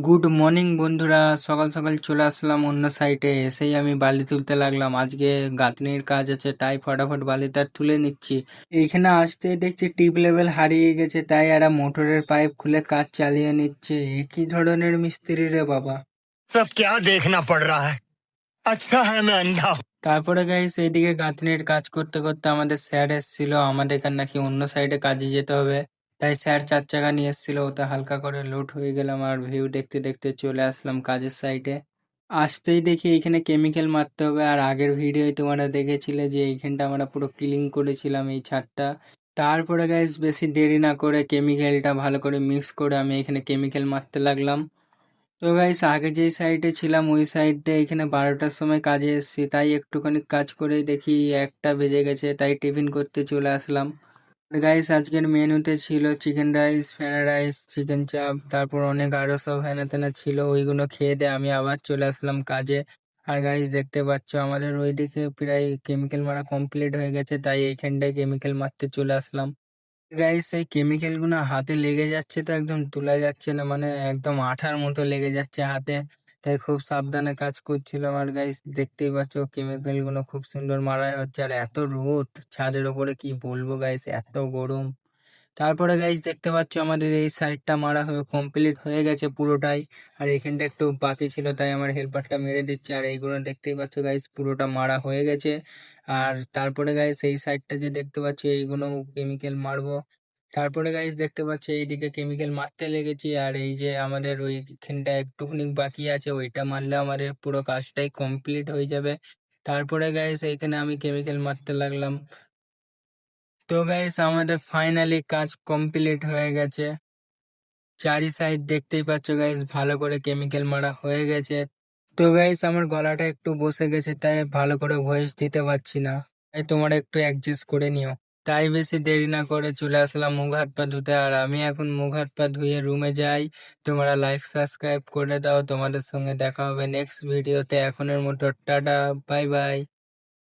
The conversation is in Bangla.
গুড মর্নিং বন্ধুরা, সকাল সকাল চলে আসলাম অন্য সাইটে। এসেই আমি বালি তুলতে লাগলাম। আজকে গাঁথনির কাজ আছে, তাই ফটাফট বালিটা তুলে নিচ্ছি। এইখানে আসতেই দেখছি টিপ লেভেল হারিয়ে গেছে, তাই এরা মোটরের পাইপ খুলে কাজ চালিয়ে নিচ্ছে। এ কি ধরনের মিস্ত্রি রে বাবা! सब क्या देखना पड़ रहा है। अच्छा है मैं अंधा हूँ। তারপরে গাইস এইদিকে গাঁথনির কাজ করতে করতে আমাদের স্যার এসেছিল। আমাদের নাকি অন্য সাইডে কাজে যেতে হবে, তাই স্যার 4 চাকা নিয়ে এসেছিল। ওতে হালকা করে লোড হয়ে গেলাম আর ভিউ দেখতে দেখতে চলে আসলাম কাজের সাইডে। আসতেই দেখি এইখানে কেমিক্যাল মারতে হবে। আর আগের ভিডিওয় তোমরা দেখেছিলে যে এইখানটা আমরা পুরো ক্লিন করেছিলাম এই ছাদটা। তারপরে গাইস বেশি দেরি না করে কেমিক্যালটা ভালো করে মিক্স করে আমি এখানে কেমিক্যাল মারতে লাগলাম। তো গাইস আগে যেই সাইডে ছিলাম ওই সাইডে এখানে 12টার সময় কাজে এসেছি, তাই একটুখানি কাজ করে দেখি 1টা বেজে গেছে, তাই টিফিন করতে চলে আসলাম। গাইস আজকের মেনুতে ছিল chicken rice, fried rice, chicken চাপ, তারপর অনেক আরো সব হেনা তেনা ছিল। ওইগুলো খেয়ে দিয়ে আমি আবার চলে আসলাম কাজে। আর গাইস দেখতে পাচ্ছ আমাদের ওইদিকে প্রায় কেমিক্যাল মারা কমপ্লিট হয়ে গেছে, তাই এইখানটায় কেমিক্যাল মারতে চলে আসলাম। গাইস এই কেমিক্যাল গুলো হাতে লেগে যাচ্ছে, তো একদম তোলা যাচ্ছে না, মানে একদম আঠার মতো লেগে যাচ্ছে হাতে। তাই খুব সাবধানে কাজ করছিলাম। আর গাইস দেখতেই পাচ্ছ কেমিক্যাল গুলো খুব সুন্দর মারা হচ্ছে। আর এত রোদ ছাদের ওপরে, কি বলবো গাইস, এত গরম। তারপরে গাইস দেখতে পাচ্ছ আমাদের এই সাইডটা মারা হয়ে কমপ্লিট হয়ে গেছে পুরোটাই। আর এখানটা একটু বাকি ছিল, তাই আমার হেল্পারটা মেরে দিচ্ছে। আর এইগুলো দেখতেই পাচ্ছ গাইস পুরোটা মারা হয়ে গেছে। আর তারপরে গাইস এই সাইডটা যে দেখতে পাচ্ছ এইগুলো কেমিক্যাল মারবো। তারপরে গাইস দেখতে পাচ্ছ এইদিকে কেমিক্যাল মারতে লেগেছি। আর এই যে আমাদের ওইখানটা একটুখানি বাকি আছে, ওইটা মারলে আমাদের পুরো কাজটাই কমপ্লিট হয়ে যাবে। তারপরে গাইস এইখানে আমি কেমিক্যাল মারতে লাগলাম। তো গাইস আমাদের ফাইনালি কাজ কমপ্লিট হয়ে গেছে। চারি সাইড দেখতেই পাচ্ছ গাইস ভালো করে কেমিক্যাল মারা হয়ে গেছে। তো গাইস আমার গলাটা একটু বসে গেছে, তাই ভালো করে ভয়েস দিতে পারছি না, তাই তোমরা একটু অ্যাডজাস্ট করে নিও। তাই বেশি দেরি না করে চলে আসলাম মুখ হাত পা ধুতে। আর আমি এখন মুখ হাত পা ধুয়ে রুমে যাই। তোমরা লাইক সাবস্ক্রাইব করে দাও। তোমাদের সঙ্গে দেখা হবে নেক্সট ভিডিওতে। এখনের মতো টাটা, বাই বাই।